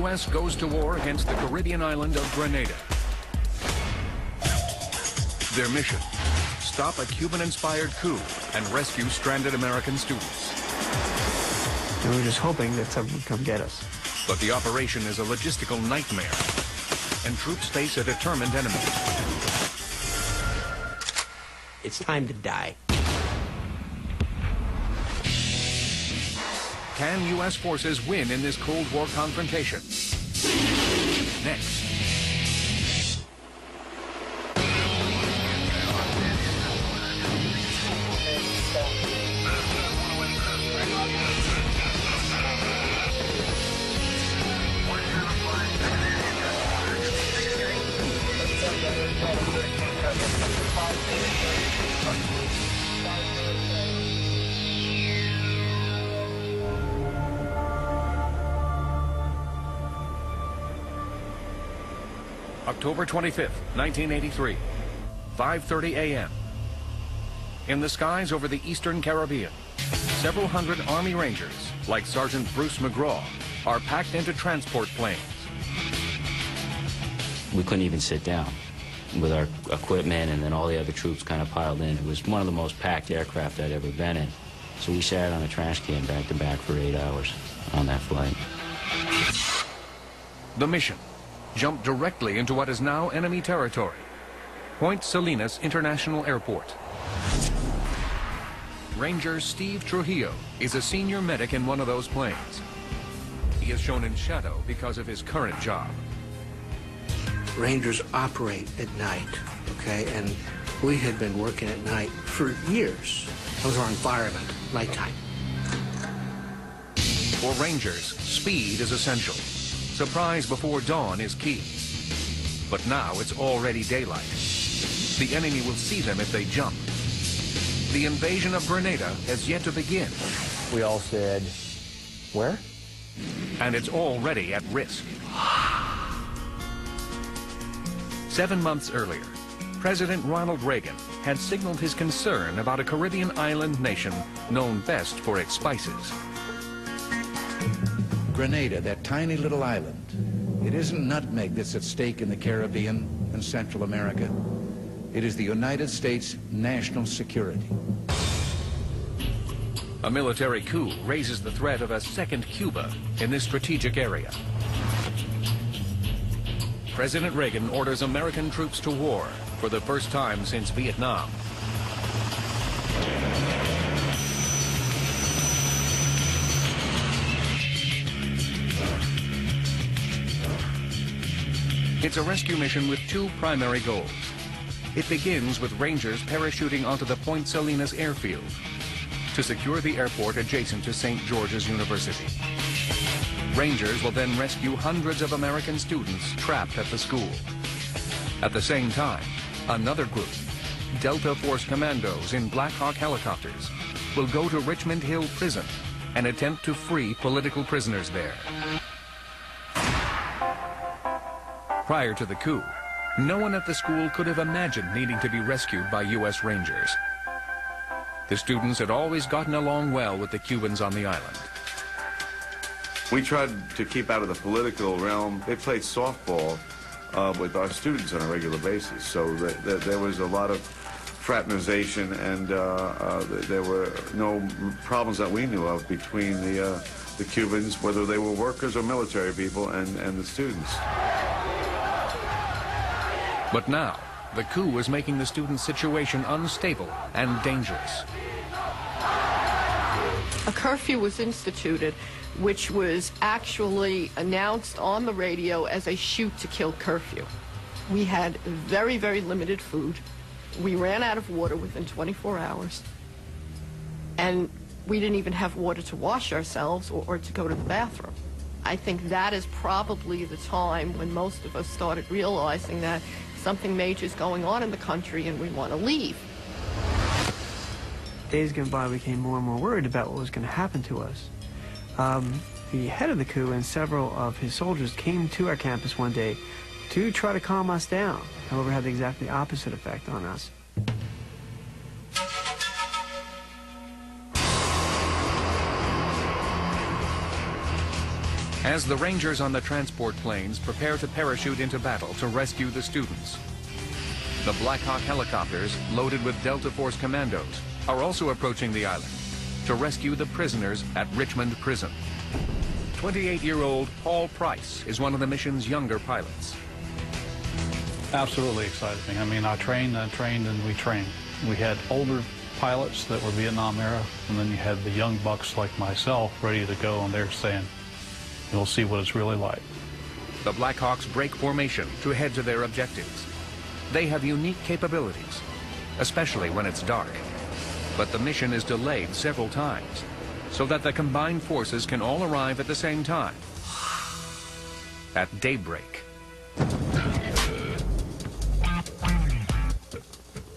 U.S. goes to war against the Caribbean island of Grenada. Their mission, stop a Cuban-inspired coup and rescue stranded American students. And we were just hoping that someone would come get us. But the operation is a logistical nightmare, and troops face a determined enemy. It's time to die. Can U.S. forces win in this Cold War confrontation? Next. October 25th, 1983, 5:30 a.m. In the skies over the eastern Caribbean, several hundred Army Rangers, like Sergeant Bruce McGraw, are packed into transport planes. We couldn't even sit down with our equipment, and then all the other troops kind of piled in. It was one of the most packed aircraft I'd ever been in. So we sat on a trash can back to back for 8 hours on that flight. The mission: jump directly into what is now enemy territory. Point Salinas International Airport. Ranger Steve Trujillo is a senior medic in one of those planes. He is shown in shadow because of his current job. Rangers operate at night, okay? And we had been working at night for years. That was our environment, nighttime. For Rangers, speed is essential. Surprise before dawn is key. But now it's already daylight. The enemy will see them if they jump. The invasion of Grenada has yet to begin. We all said, where? And it's already at risk. 7 months earlier, President Ronald Reagan had signaled his concern about a Caribbean island nation known best for its spices. Grenada, that tiny little island, it isn't nutmeg that's at stake in the Caribbean and Central America. It is the United States national security. A military coup raises the threat of a second Cuba in this strategic area. President Reagan orders American troops to war for the first time since Vietnam. It's a rescue mission with two primary goals. It begins with Rangers parachuting onto the Point Salinas airfield to secure the airport adjacent to St. George's University. Rangers will then rescue hundreds of American students trapped at the school. At the same time, another group, Delta Force commandos in Black Hawk helicopters, will go to Richmond Hill Prison and attempt to free political prisoners there. Prior to the coup, no one at the school could have imagined needing to be rescued by U.S. Rangers. The students had always gotten along well with the Cubans on the island. We tried to keep out of the political realm. They played softball with our students on a regular basis, so there was a lot of fraternization, and there were no problems that we knew of between the Cubans, whether they were workers or military people, and the students. But now, the coup is making the student situation unstable and dangerous. A curfew was instituted, which was actually announced on the radio as a shoot-to-kill curfew. We had very, very limited food. We ran out of water within 24 hours. And we didn't even have water to wash ourselves or to go to the bathroom. I think that is probably the time when most of us started realizing that something major is going on in the country and we want to leave. Days going by, we became more and more worried about what was going to happen to us. The head of the coup and several of his soldiers came to our campus one day to try to calm us down. However, it had the exactly opposite effect on us. as the Rangers on the transport planes prepare to parachute into battle to rescue the students. The Black Hawk helicopters, loaded with Delta Force commandos, are also approaching the island to rescue the prisoners at Richmond Prison. 28-year-old Paul Price is one of the mission's younger pilots. Absolutely excited me. I mean, I trained, and we trained. We had older pilots that were Vietnam era, and then you had the young bucks like myself ready to go, and they're saying, you'll see what it's really like. The Black Hawks break formation to head to their objectives. They have unique capabilities, especially when it's dark. But the mission is delayed several times, so that the combined forces can all arrive at the same time, at daybreak.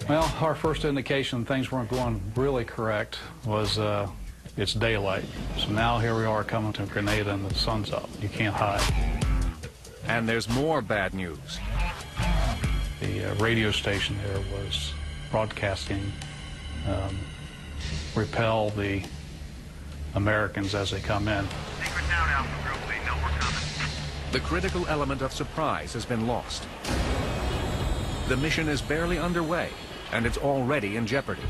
Well, our first indication things weren't going really correct was it's daylight. So now here we are coming to Grenada and the sun's up. You can't hide. And there's more bad news. The radio station there was broadcasting repel the Americans as they come in. Secret down, Alpha Group. They know we're coming. The critical element of surprise has been lost. The mission is barely underway, and it's already in jeopardy.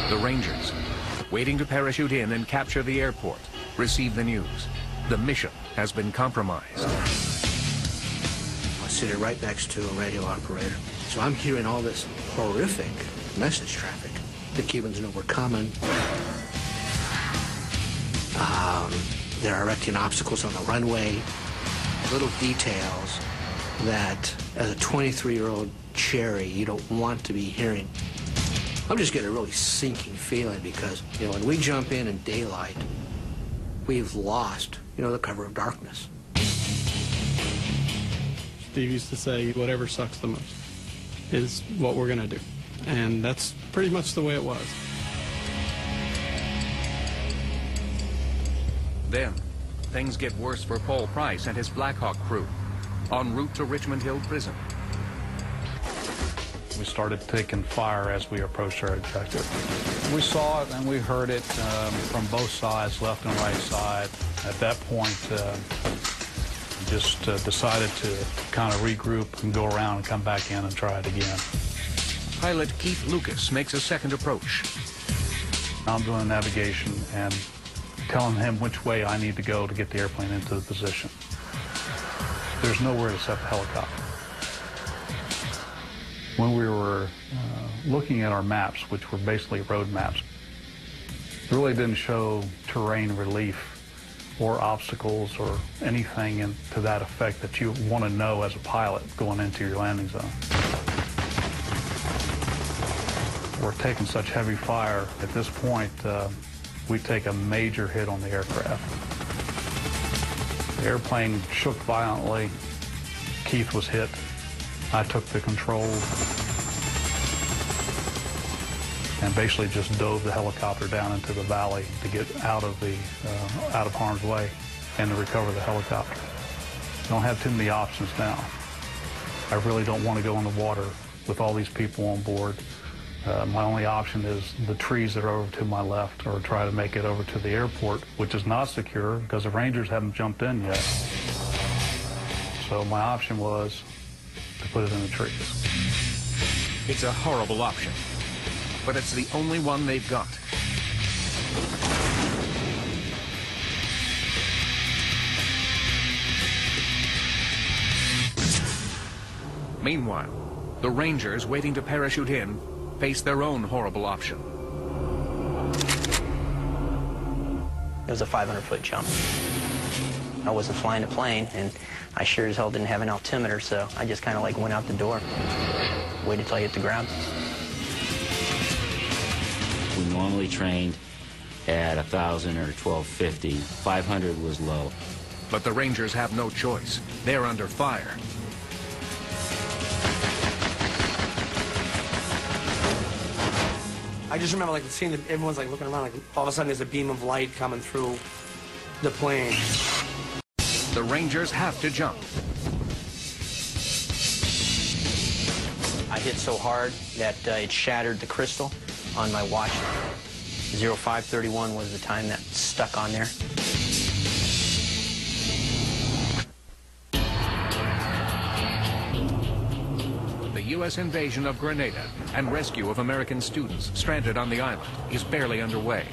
The Rangers, waiting to parachute in and capture the airport, receive the news. The mission has been compromised. I sit right next to a radio operator, so I'm hearing all this horrific message traffic. The Cubans know we're coming. They're erecting obstacles on the runway. Little details that, as a 23-year-old cherry, you don't want to be hearing. I'm just getting a really sinking feeling because, you know, when we jump in daylight, we've lost, you know, the cover of darkness. Steve used to say, whatever sucks the most is what we're going to do. And that's pretty much the way it was. Then, things get worse for Paul Price and his Black Hawk crew, en route to Richmond Hill Prison. We started taking fire as we approached our objective. We saw it and we heard it from both sides, left and right side. At that point, just decided to kind of regroup and go around and come back in and try it again. Pilot Keith Lucas makes a second approach. I'm doing navigation and telling him which way I need to go to get the airplane into the position. There's nowhere to set the helicopter. When we were looking at our maps, which were basically road maps, it really didn't show terrain relief or obstacles or anything to that effect that you want to know as a pilot going into your landing zone. We're taking such heavy fire. At this point, we take a major hit on the aircraft. The airplane shook violently. Keith was hit. I took the controls and basically just dove the helicopter down into the valley to get out of harm's way and to recover the helicopter. Don't have too many options now. I really don't want to go in the water with all these people on board. My only option is the trees that are over to my left, or try to make it over to the airport, which is not secure because the Rangers haven't jumped in yet. So my option was to put it in the trees. It's a horrible option, but it's the only one they've got. Meanwhile, the Rangers waiting to parachute in face their own horrible option. It was a 500-foot jump. I wasn't flying a plane, and I sure as hell didn't have an altimeter, so I just kind of like went out the door, waited till I hit the ground. We normally trained at 1,000 or 1,250. 500 was low. But the Rangers have no choice. They're under fire. I just remember like seeing that everyone's like looking around, like all of a sudden there's a beam of light coming through the plane. The Rangers have to jump. I hit so hard that it shattered the crystal on my watch. 0531 was the time that stuck on there. U.S. invasion of Grenada and rescue of American students stranded on the island is barely underway.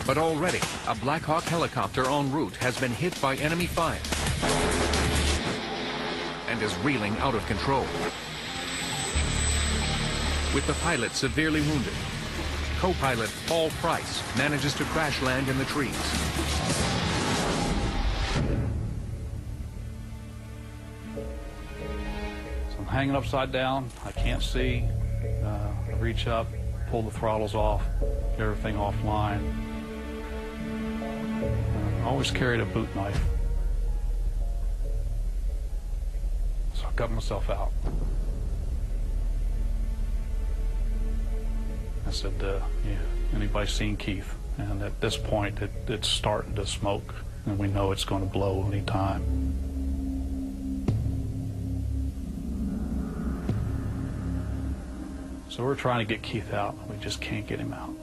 But already, a Black Hawk helicopter en route has been hit by enemy fire and is reeling out of control. With the pilot severely wounded, co-pilot Paul Price manages to crash land in the trees. So I'm hanging upside down. I can't see. I reach up, pull the throttles off, get everything offline. I always carried a boot knife. So I cut myself out. I said, yeah, anybody seen Keith? And at this point, it's starting to smoke, and we know it's going to blow any time. So we're trying to get Keith out. We just can't get him out.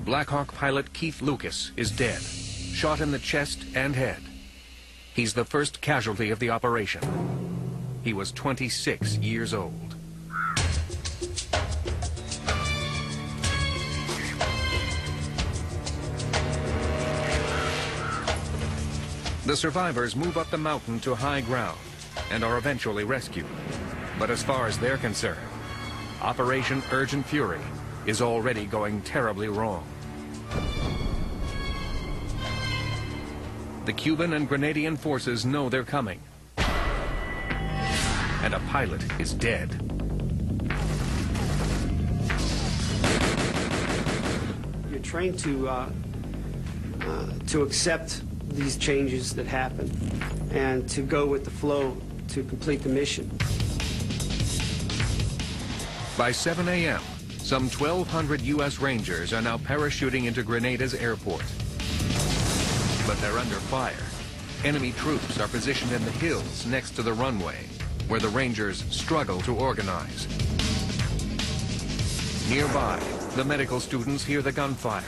Black Hawk pilot Keith Lucas is dead, shot in the chest and head. He's the first casualty of the operation. He was 26 years old. The survivors move up the mountain to high ground and are eventually rescued. But as far as they're concerned, Operation Urgent Fury is already going terribly wrong. The Cuban and Grenadian forces know they're coming. And a pilot is dead. You're trained to accept these changes that happen and to go with the flow to complete the mission. By 7 a.m., some 1,200 U.S. Rangers are now parachuting into Grenada's airport. But they're under fire. Enemy troops are positioned in the hills next to the runway, where the Rangers struggle to organize. Nearby, the medical students hear the gunfire,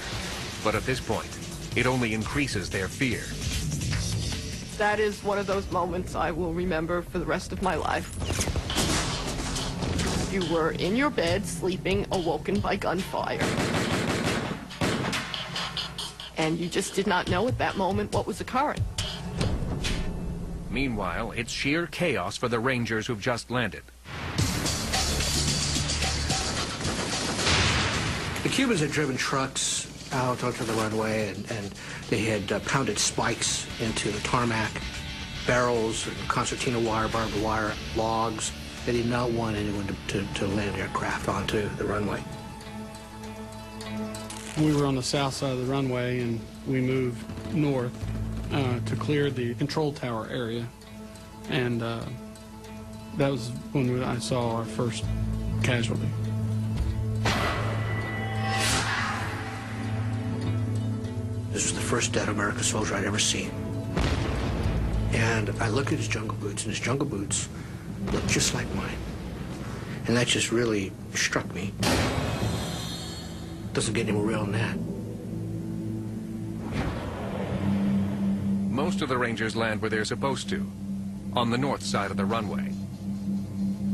but at this point, it only increases their fear. That is one of those moments I will remember for the rest of my life. You were in your bed, sleeping, awoken by gunfire. And you just did not know at that moment what was occurring. Meanwhile, it's sheer chaos for the Rangers who've just landed. The Cubans had driven trucks out onto the runway, and they had pounded spikes into the tarmac, barrels, and concertina wire, barbed wire, logs. They did not want anyone to land aircraft onto the runway. We were on the south side of the runway, and we moved north to clear the control tower area. And that was when I saw our first casualty. This was the first dead American soldier I'd ever seen. And I looked at his jungle boots, and his jungle boots looked just like mine. And that just really struck me. Doesn't get any more real than that. Most of the Rangers land where they're supposed to, on the north side of the runway.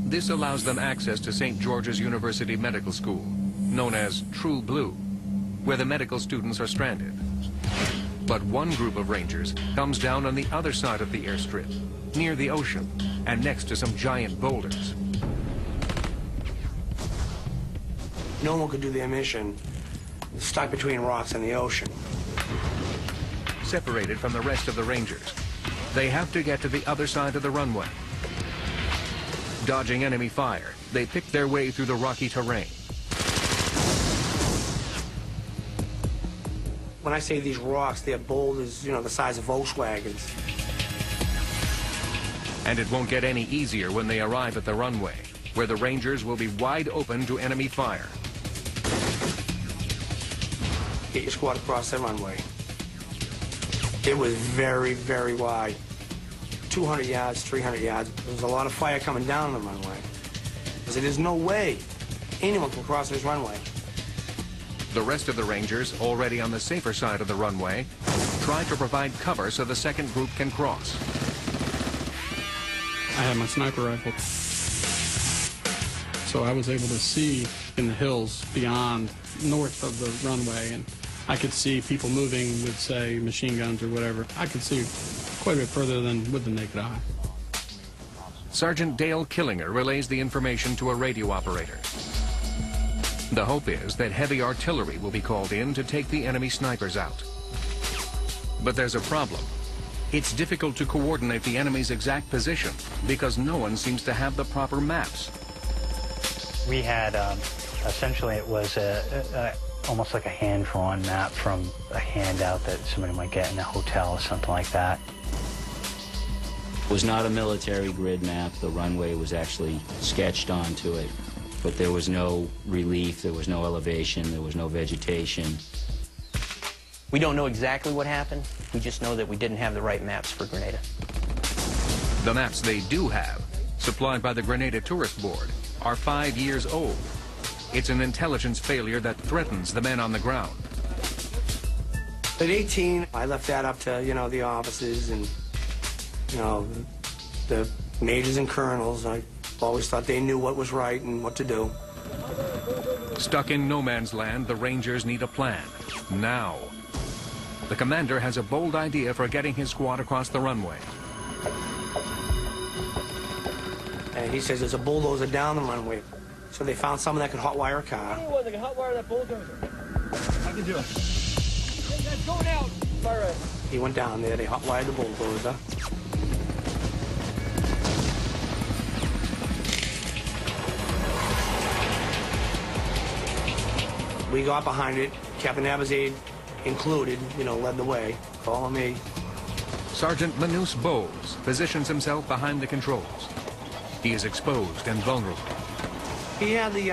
This allows them access to St. George's University Medical School, known as True Blue, where the medical students are stranded. But one group of Rangers comes down on the other side of the airstrip, near the ocean, and next to some giant boulders. No one could do their mission stuck between rocks and the ocean. Separated from the rest of the Rangers, they have to get to the other side of the runway. Dodging enemy fire, they pick their way through the rocky terrain. When I say these rocks, they're boulders, you know, the size of Volkswagens. And it won't get any easier when they arrive at the runway, where the Rangers will be wide open to enemy fire. Get your squad across the runway. It was very, very wide. 200 yards, 300 yards. There was a lot of fire coming down the runway. I said, there's no way anyone can cross this runway. The rest of the Rangers, already on the safer side of the runway, try to provide cover so the second group can cross. I had my sniper rifle, so I was able to see in the hills beyond, north of the runway, and I could see people moving with, say, machine guns or whatever. I could see quite a bit further than with the naked eye. Sergeant Dale Killinger relays the information to a radio operator. The hope is that heavy artillery will be called in to take the enemy snipers out. But there's a problem. It's difficult to coordinate the enemy's exact position because no one seems to have the proper maps. We had, essentially it was almost like a hand-drawn map from a handout that somebody might get in a hotel or something like that. It was not a military grid map. The runway was actually sketched onto it, but there was no relief, there was no elevation, there was no vegetation. We don't know exactly what happened. We just know that we didn't have the right maps for Grenada. The maps they do have, supplied by the Grenada Tourist Board, are 5 years old. It's an intelligence failure that threatens the men on the ground. At 18, I left that up to, the officers and, the majors and colonels. I always thought they knew what was right and what to do. Stuck in no man's land, the Rangers need a plan. Now. The commander has a bold idea for getting his squad across the runway. And he says there's a bulldozer down the runway. So they found someone that could hotwire a car. Anyone that can hotwire that bulldozer. I can do it. Hey, guys, going out. Fire it. He went down there, they hotwired the bulldozer. We got behind it. Captain Abizaid included, led the way. Follow me. Sergeant Manus Bowles positions himself behind the controls. He is exposed and vulnerable. He had the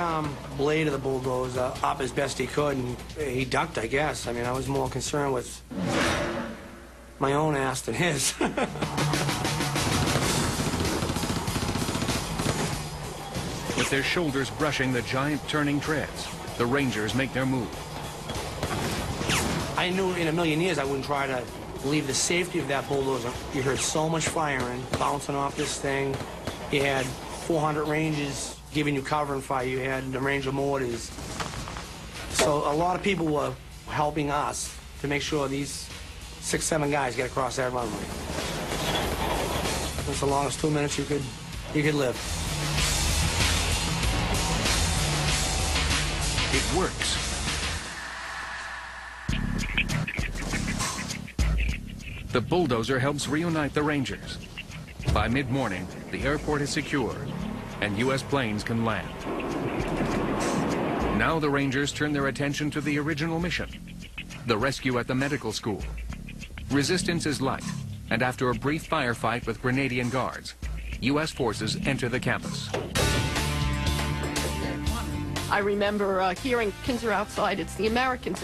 blade of the bulldozer up as best he could, and he ducked, I guess. I mean, I was more concerned with my own ass than his. With their shoulders brushing the giant turning treads, the Rangers make their move. I knew in a million years I wouldn't try to leave the safety of that bulldozer. You heard so much firing, bouncing off this thing. You had 400 Rangers giving you cover and fire. You had the Ranger mortars. So a lot of people were helping us to make sure these 6, 7 guys get across that runway. That's the longest 2 minutes you could live. It works. The bulldozer helps reunite the Rangers. By mid-morning, the airport is secure, and U.S. planes can land. Now the Rangers turn their attention to the original mission, the rescue at the medical school. Resistance is light, and after a brief firefight with Grenadian guards, U.S. forces enter the campus. I remember hearing kids are outside, it's the Americans,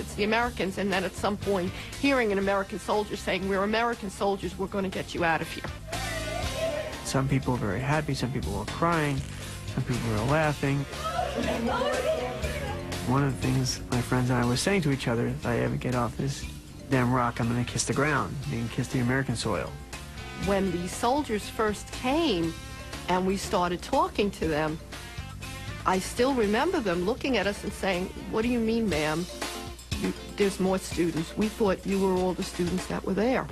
and then at some point hearing an American soldier saying, we're American soldiers, we're going to get you out of here. Some people were very happy, some people were crying, some people were laughing. One of the things my friends and I were saying to each other, if I ever get off this damn rock, I'm going to kiss the ground, and kiss the American soil. When the soldiers first came and we started talking to them, I still remember them looking at us and saying, what do you mean, ma'am? There's more students. We thought you were all the students that were there.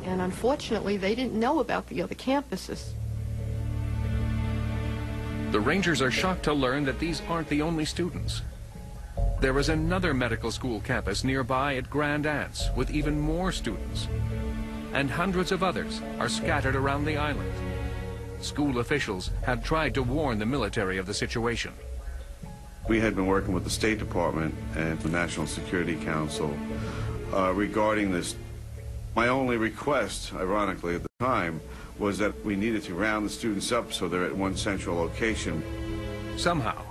And unfortunately, they didn't know about the other campuses. The Rangers are shocked to learn that these aren't the only students. There is another medical school campus nearby at Grand Anse with even more students. And hundreds of others are scattered around the island. School officials had tried to warn the military of the situation. We had been working with the State Department and the National Security Council regarding this. My only request, ironically, at the time, was that we needed to round the students up so they're at one central location. Somehow,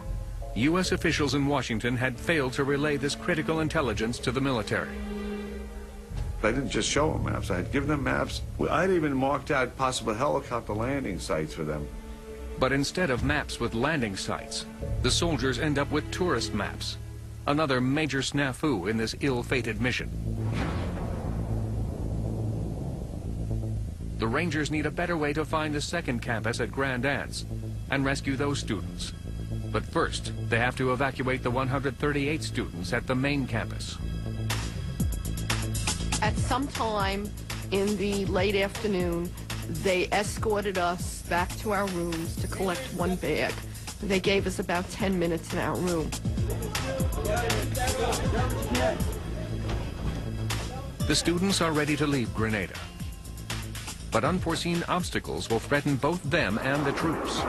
U.S. officials in Washington had failed to relay this critical intelligence to the military. I didn't just show them maps, I had given them maps. I'd even marked out possible helicopter landing sites for them. But instead of maps with landing sites, the soldiers end up with tourist maps, another major snafu in this ill-fated mission. The Rangers need a better way to find the second campus at Grenada and rescue those students. But first, they have to evacuate the 138 students at the main campus. At some time in the late afternoon, they escorted us back to our rooms to collect one bag. They gave us about 10 minutes in our room. The students are ready to leave Grenada. But unforeseen obstacles will threaten both them and the troops.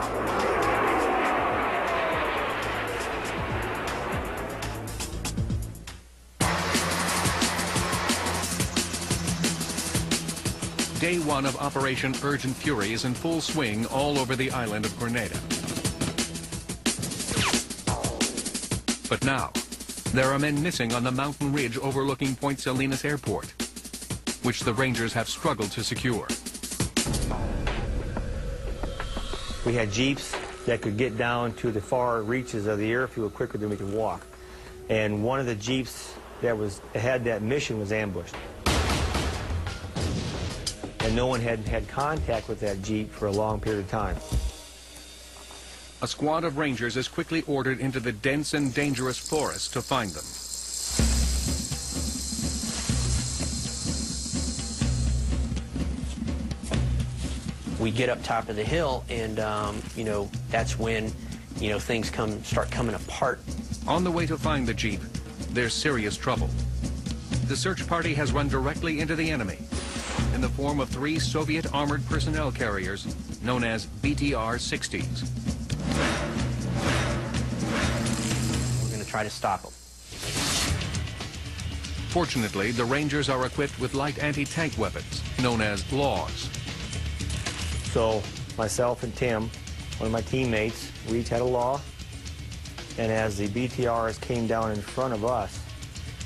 Day one of Operation Urgent Fury is in full swing all over the island of Grenada. But now, there are men missing on the mountain ridge overlooking Point Salinas Airport, which the Rangers have struggled to secure. We had jeeps that could get down to the far reaches of the airfield quicker than we could walk. And one of the jeeps that had that mission was ambushed. And no one had had contact with that jeep for a long period of time. A squad of Rangers is quickly ordered into the dense and dangerous forest to find them. We get up top of the hill, and that's when things start coming apart. On the way to find the jeep, there's serious trouble. The search party has run directly into the enemy in the form of 3 Soviet armored personnel carriers known as BTR-60s. We're going to try to stop them. Fortunately, the Rangers are equipped with light anti-tank weapons known as LAWs. So myself and Tim, one of my teammates, we each had a LAW, and as the BTRs came down in front of us,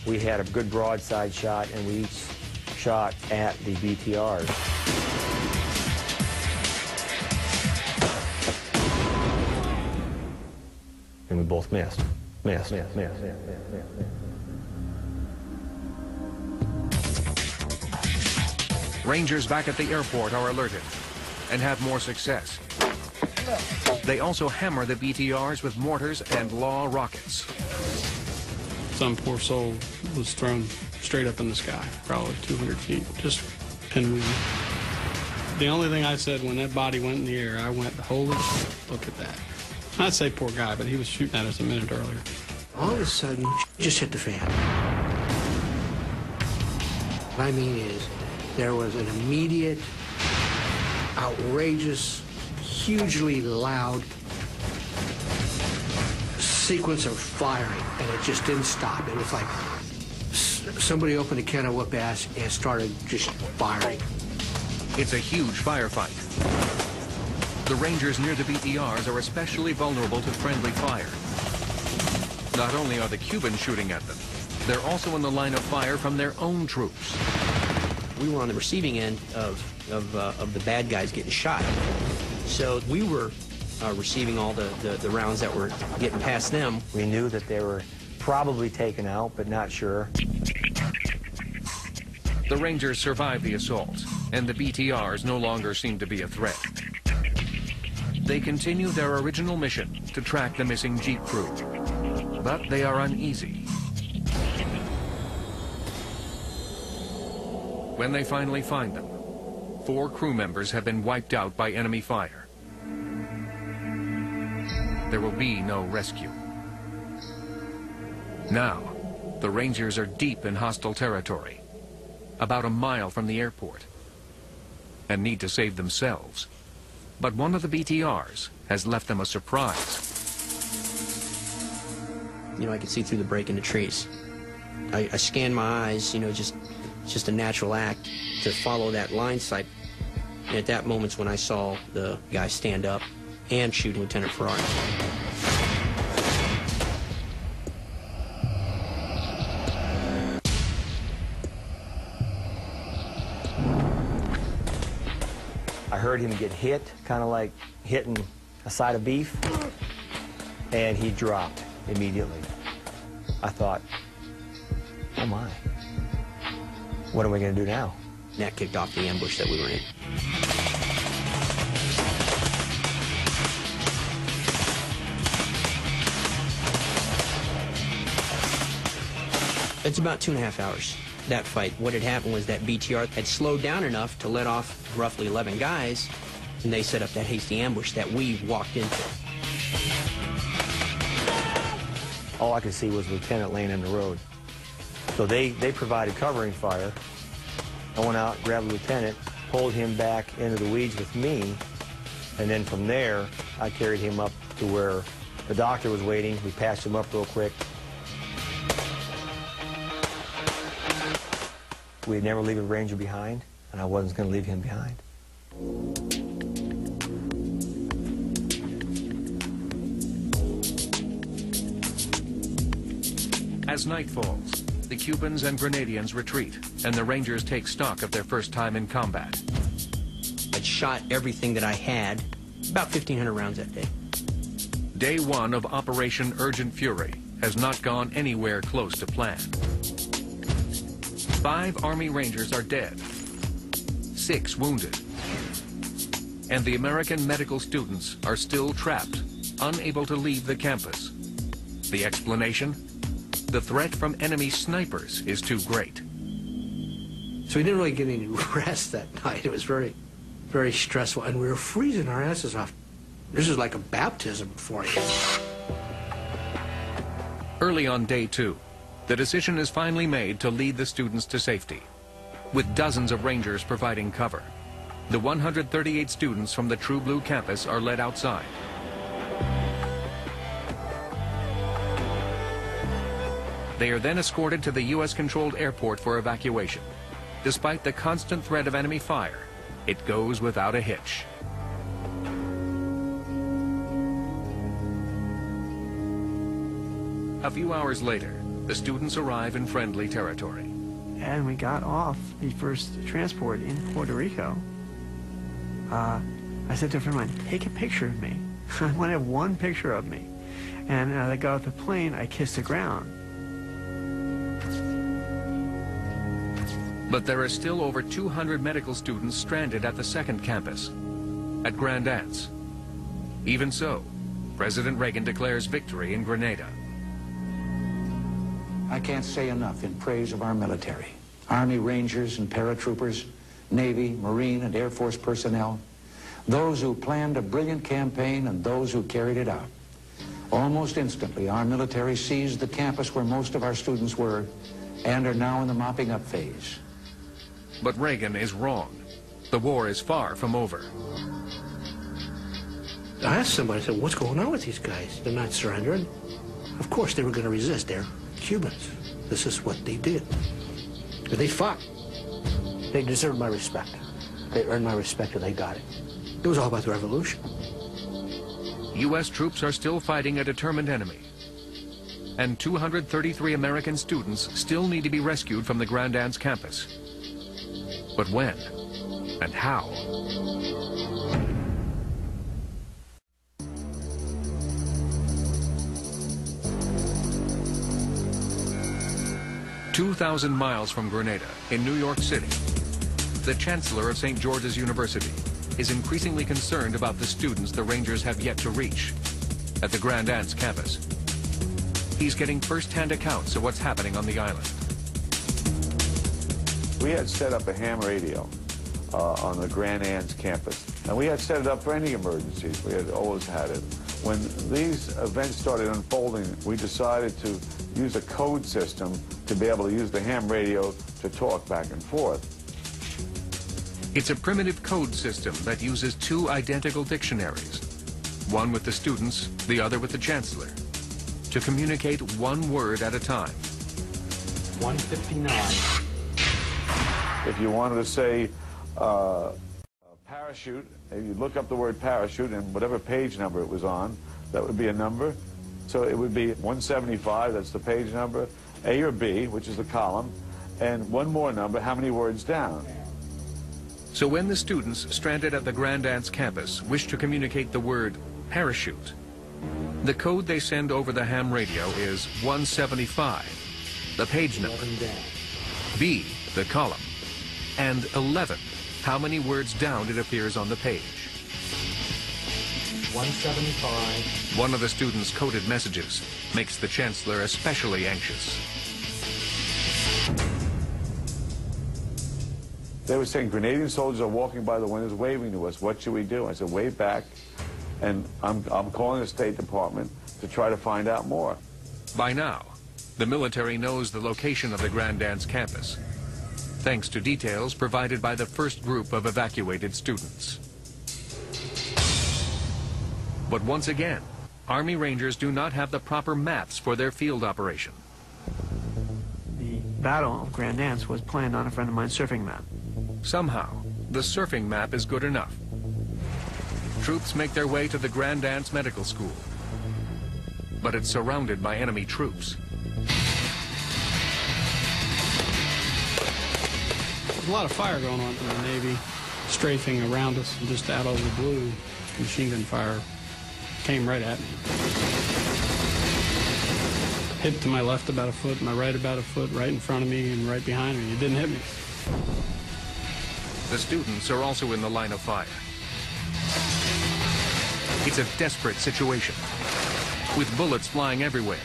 we had a good broadside shot, and we each shot at the BTRs. And we both missed. Missed. Rangers back at the airport are alerted and have more success. They also hammer the BTRs with mortars and LAW rockets. Some poor soul was thrown straight up in the sky, probably 200 feet, just pinwheel. The only thing I said when that body went in the air, I went, holy shit, look at that. I'd say poor guy, but he was shooting at us a minute earlier. All of a sudden, just hit the fan. What I mean is, there was an immediate, outrageous, hugely loud sequence of firing, and it just didn't stop. It was like somebody opened a can of whoop ass and started just firing. It's a huge firefight. The Rangers near the BTRs are especially vulnerable to friendly fire. Not only are the Cubans shooting at them, they're also in the line of fire from their own troops. We were on the receiving end of the bad guys getting shot. So we were receiving all the rounds that were getting past them. We knew that they were probably taken out, but not sure. The Rangers survive the assault, and the BTRs no longer seem to be a threat. They continue their original mission to track the missing Jeep crew, but they are uneasy. When they finally find them, 4 crew members have been wiped out by enemy fire. There will be no rescue. Now, the Rangers are deep in hostile territory, about a mile from the airport, and need to save themselves. But one of the BTRs has left them a surprise. I could see through the break in the trees. I scanned my eyes, just a natural act to follow that line sight. And at that moment's when I saw the guy stand up and shoot Lieutenant Ferrari. I heard him get hit, kind of like hitting a side of beef, and he dropped immediately. I thought, oh my, what are we going to do now? And that kicked off the ambush that we were in. It's about 2.5 hours, that fight. What had happened was that BTR had slowed down enough to let off roughly 11 guys, and they set up that hasty ambush that we walked into. All I could see was Lieutenant laying in the road. So they provided covering fire. I went out, grabbed the lieutenant, pulled him back into the weeds with me, and then from there, I carried him up to where the doctor was waiting. We patched him up real quick. We'd never leave a Ranger behind, and I wasn't going to leave him behind. As night falls, the Cubans and Grenadians retreat, and the Rangers take stock of their first time in combat. I'd shot everything that I had, about 1,500 rounds that day. Day one of Operation Urgent Fury has not gone anywhere close to plan. 5 Army Rangers are dead, 6 wounded, and the American medical students are still trapped, unable to leave the campus. The explanation? The threat from enemy snipers is too great. So we didn't really get any rest that night. It was very, very stressful, and we were freezing our asses off. This is like a baptism for you. Early on day 2, the decision is finally made to lead the students to safety, with dozens of Rangers providing cover. The 138 students from the True Blue campus are led outside. They are then escorted to the U.S.-controlled airport for evacuation. Despite the constant threat of enemy fire, it goes without a hitch. A few hours later, the students arrive in friendly territory. And we got off the first transport in Puerto Rico. I said to a friend of mine, take a picture of me. I want to have one picture of me. And I got off the plane, I kissed the ground. But there are still over 200 medical students stranded at the second campus, at Grand Anse. Even so, President Reagan declares victory in Grenada. I can't say enough in praise of our military. Army Rangers and paratroopers, Navy, Marine, and Air Force personnel, those who planned a brilliant campaign and those who carried it out. Almost instantly, our military seized the campus where most of our students were and are now in the mopping up phase. But Reagan is wrong. The war is far from over. I asked somebody, I said, what's going on with these guys? They're not surrendering. Of course they were going to resist. They're Cubans. This is what they did. But they fought. They deserved my respect. They earned my respect and they got it. It was all about the revolution. U.S. troops are still fighting a determined enemy. And 233 American students still need to be rescued from the Grand Anse campus. But when and how? "2,000 miles from Grenada, in New York City, the Chancellor of St. George's University is increasingly concerned about the students the Rangers have yet to reach at the Grand Anse campus. He's getting first-hand accounts of what's happening on the island. We had set up a ham radio on the Grand Anse campus, and we had set it up for any emergencies. We had always had it. When these events started unfolding, we decided to use a code system to be able to use the ham radio to talk back and forth. It's a primitive code system that uses 2 identical dictionaries, one with the students, the other with the Chancellor, to communicate one word at a time. 159. If you wanted to say parachute, if you look up the word parachute and whatever page number it was on, that would be a number. So it would be 175, that's the page number, A or B, which is the column, and one more number, how many words down. So when the students stranded at the Grand Anse campus wish to communicate the word parachute. The code they send over the ham radio is 175, the page number, B, the column, and 11, how many words down it appears on the page. 175. One of the students' coded messages makes the chancellor especially anxious. They were saying Grenadian soldiers are walking by the windows waving to us. What should we do? I said, wave back. And I'm calling the State Department to try to find out more. By now, the military knows the location of the Grand Dance campus, thanks to details provided by the first group of evacuated students. But once again, Army Rangers do not have the proper maps for their field operation. The Battle of Grand Dance was planned on a friend of mine's surfing map. Somehow, the surfing map is good enough. Troops make their way to the Grand Dance Medical School, but it's surrounded by enemy troops. There's a lot of fire going on from the Navy, strafing around us, just out of the blue. Machine gun fire came right at me. Hit to my left about a foot, my right about a foot, right in front of me and right behind me. It didn't hit me. The students are also in the line of fire. It's a desperate situation. With bullets flying everywhere,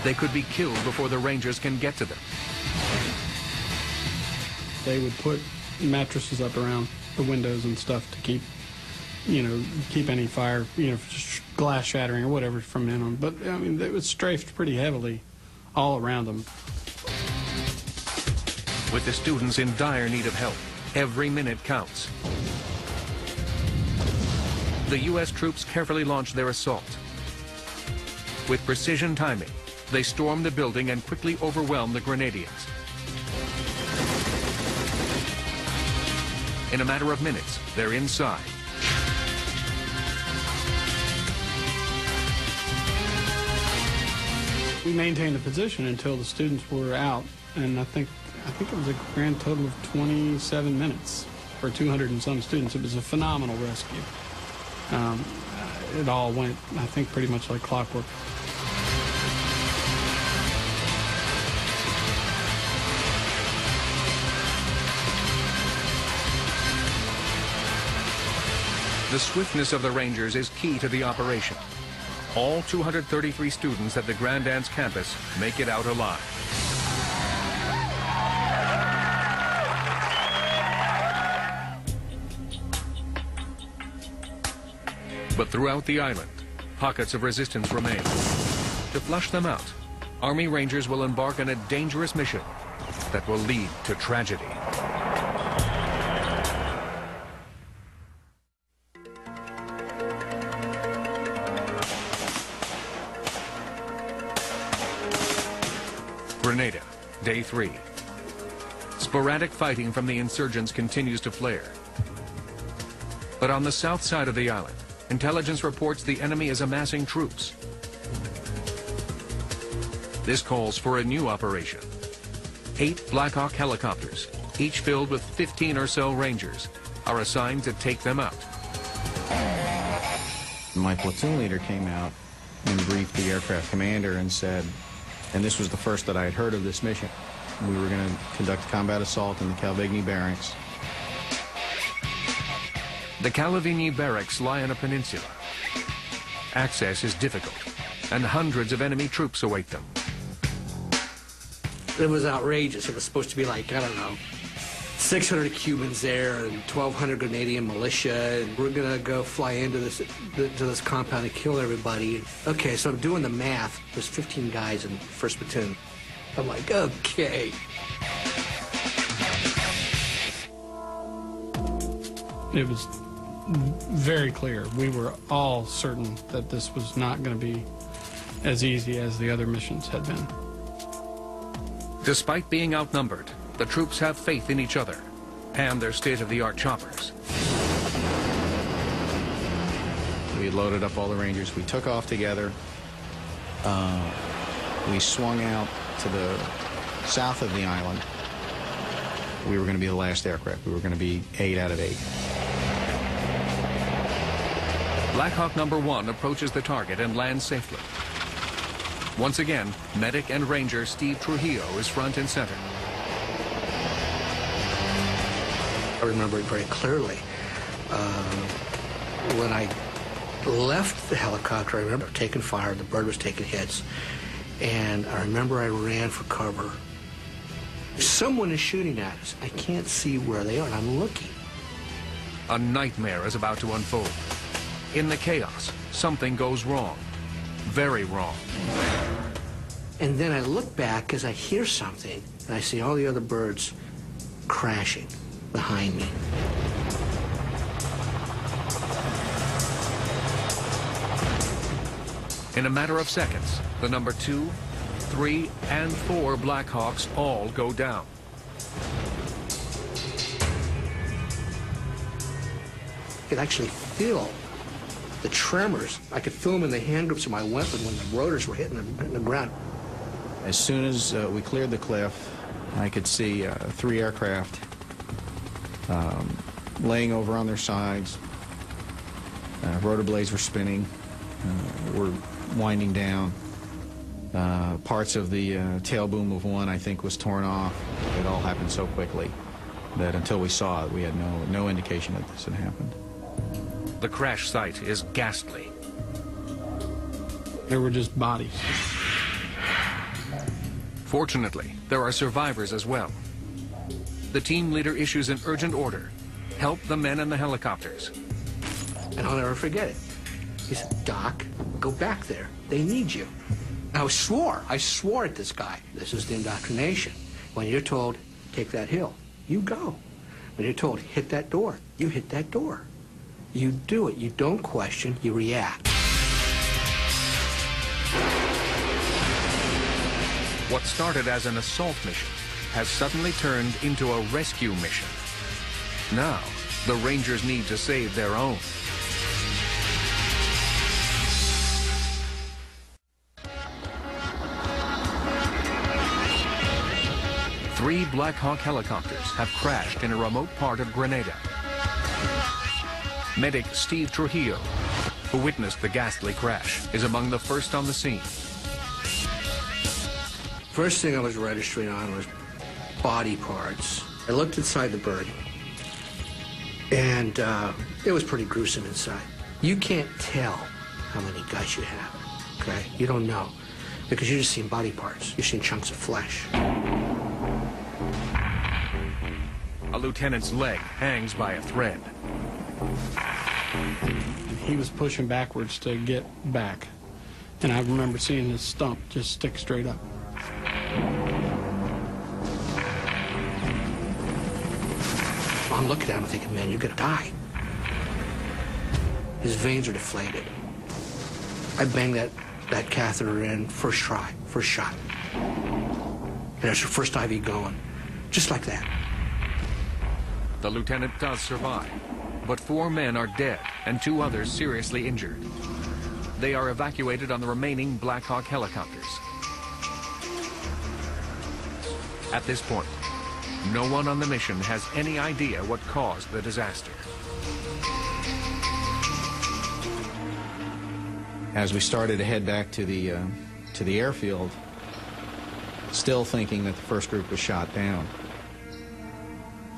they could be killed before the Rangers can get to them. They would put mattresses up around the windows and stuff to keep, keep any fire, just glass shattering or whatever from in them. But, I mean, it was strafed pretty heavily all around them. With the students in dire need of help, every minute counts. The U.S. troops carefully launch their assault. With precision timing, they storm the building and quickly overwhelm the Grenadians. In a matter of minutes, they're inside. We maintained the position until the students were out, and I think it was a grand total of 27 minutes for 200 and some students. It was a phenomenal rescue. It all went, I think, pretty much like clockwork. The swiftness of the Rangers is key to the operation. All 233 students at the Grand Dance campus make it out alive. But throughout the island, pockets of resistance remain. To flush them out, Army Rangers will embark on a dangerous mission that will lead to tragedy. Grenada, Day 3. Sporadic fighting from the insurgents continues to flare. But on the south side of the island, intelligence reports the enemy is amassing troops. This calls for a new operation. 8 Black Hawk helicopters, each filled with 15 or so Rangers, are assigned to take them out. My platoon leader came out and briefed the aircraft commander and said, and this was the first that I had heard of this mission, we were going to conduct a combat assault in the Calvigny barracks. The Calvigny barracks lie on a peninsula. Access is difficult, and hundreds of enemy troops await them. It was outrageous. It was supposed to be like, I don't know, 600 Cubans there and 1,200 Grenadian militia, and we're going to go fly into this compound and kill everybody. Okay, so I'm doing the math. There's 15 guys in 1st Platoon. I'm like, okay. It was very clear. We were all certain that this was not going to be as easy as the other missions had been. Despite being outnumbered, the troops have faith in each other and their state-of-the-art choppers. We had loaded up all the Rangers. We took off together. We swung out to the south of the island. We were going to be the last aircraft. We were going to be 8 out of 8. Black Hawk number 1 approaches the target and lands safely. Once again, medic and ranger Steve Trujillo is front and center. I remember it very clearly. When I left the helicopter, I remember taking fire, the bird was taking hits, and I remember I ran for cover. Someone is shooting at us. I can't see where they are, and I'm looking. A nightmare is about to unfold. In the chaos, something goes wrong. Very wrong. And then I look back as I hear something, and I see all the other birds crashing behind me. In a matter of seconds, the number 2, 3, and 4 Black Hawks all go down. I could actually feel the tremors. I could feel them in the hand grips of my weapon when the rotors were hitting the ground. As soon as we cleared the cliff, I could see 3 aircraft laying over on their sides. Rotor blades were spinning, were winding down. Parts of the tail boom of one, I think, was torn off. It all happened so quickly that until we saw it, we had no indication that this had happened. The crash site is ghastly. There were just bodies. Fortunately, there are survivors as well. The team leader issues an urgent order. Help the men in the helicopters. And I'll never forget it. He said, "Doc, go back there. They need you." And I swore at this guy. This is the indoctrination. When you're told, take that hill, you go. When you're told, hit that door, you hit that door. You do it. You don't question, you react. What started as an assault mission has suddenly turned into a rescue mission. Now, the Rangers need to save their own. Three Black Hawk helicopters have crashed in a remote part of Grenada. Medic Steve Trujillo, who witnessed the ghastly crash, is among the first on the scene. First thing I was registering on was body parts. I looked inside the bird, and it was pretty gruesome inside. You can't tell how many guts you have, okay? You don't know, because you're just seeing body parts. You're seeing chunks of flesh. A lieutenant's leg hangs by a thread. He was pushing backwards to get back, and I remember seeing his stump just stick straight up. I'm looking at him thinking, man, you're gonna die. His veins are deflated. I banged that catheter in first try, first shot. And there's your first IV going, just like that. The lieutenant does survive, but 4 men are dead and 2 others seriously injured. They are evacuated on the remaining Black Hawk helicopters. At this point, no one on the mission has any idea what caused the disaster. As we started to head back to the airfield, still thinking that the first group was shot down,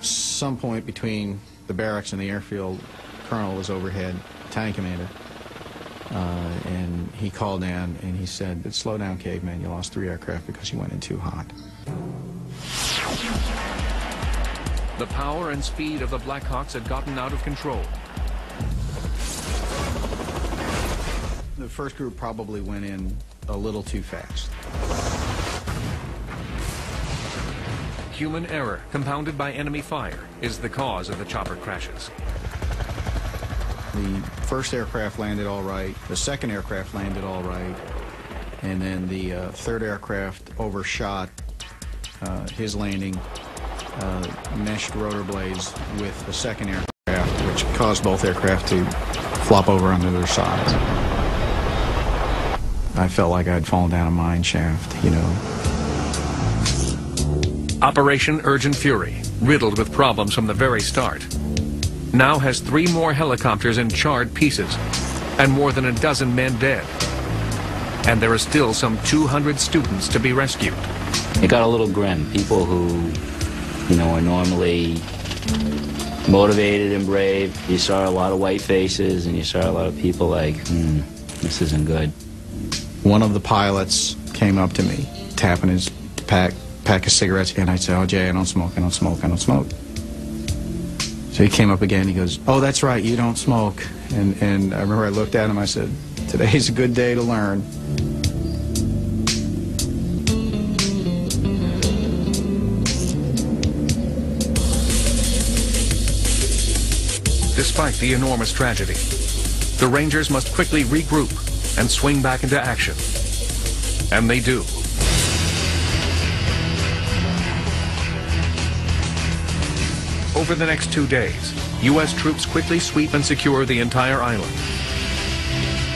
some point between the barracks and the airfield, Colonel was overhead, battalion commander, and he called down and he said, "Slow down, caveman, you lost 3 aircraft because you went in too hot." The power and speed of the Black Hawks had gotten out of control. The first group probably went in a little too fast. Human error, compounded by enemy fire, is the cause of the chopper crashes. The first aircraft landed all right, the second aircraft landed all right, and then the third aircraft overshot his landing, meshed rotor blades with the second aircraft, which caused both aircraft to flop over onto their sides. I felt like I'd fallen down a mine shaft, you know. Operation Urgent Fury, riddled with problems from the very start, now has 3 more helicopters in charred pieces and more than a dozen men dead. And there are still some 200 students to be rescued. It got a little grim. People who, are normally motivated and brave, you saw a lot of white faces, and you saw a lot of people like, this isn't good. One of the pilots came up to me, tapping his pack of cigarettes again. I said, "Oh, Jay, I don't smoke, I don't smoke, I don't smoke." So he came up again, he goes, "Oh, that's right, you don't smoke." And I remember I looked at him, I said, "Today's a good day to learn." Despite the enormous tragedy, the Rangers must quickly regroup and swing back into action. And they do. Over the next 2 days, U.S. troops quickly sweep and secure the entire island.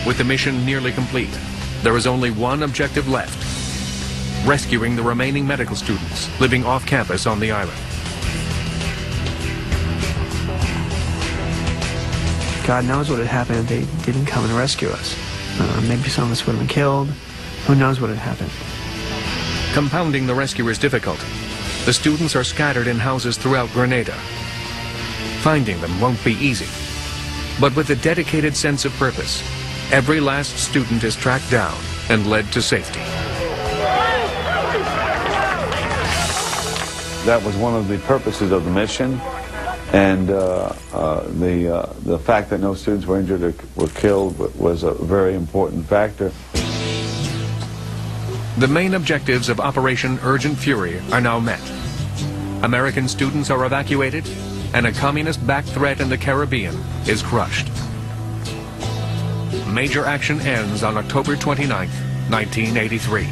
With the mission nearly complete, there is only one objective left: rescuing the remaining medical students living off campus on the island. God knows what had happened if they didn't come and rescue us. Maybe some of us would have been killed. Who knows what had happened? Compounding the rescuers' difficulty, the students are scattered in houses throughout Grenada. Finding them won't be easy. But with a dedicated sense of purpose, every last student is tracked down and led to safety. That was one of the purposes of the mission. And the fact that no students were injured or were killed was a very important factor. The main objectives of Operation Urgent Fury are now met. American students are evacuated, and a communist-backed threat in the Caribbean is crushed. Major action ends on October 29th, 1983.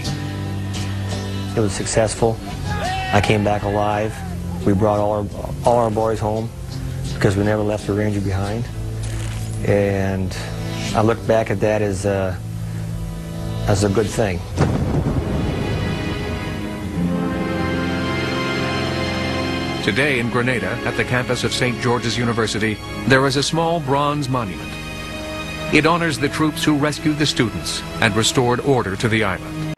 It was successful. I came back alive. We brought all our boys home because we never left a Ranger behind. And I look back at that as a good thing. Today in Grenada, at the campus of St. George's University, there is a small bronze monument. It honors the troops who rescued the students and restored order to the island.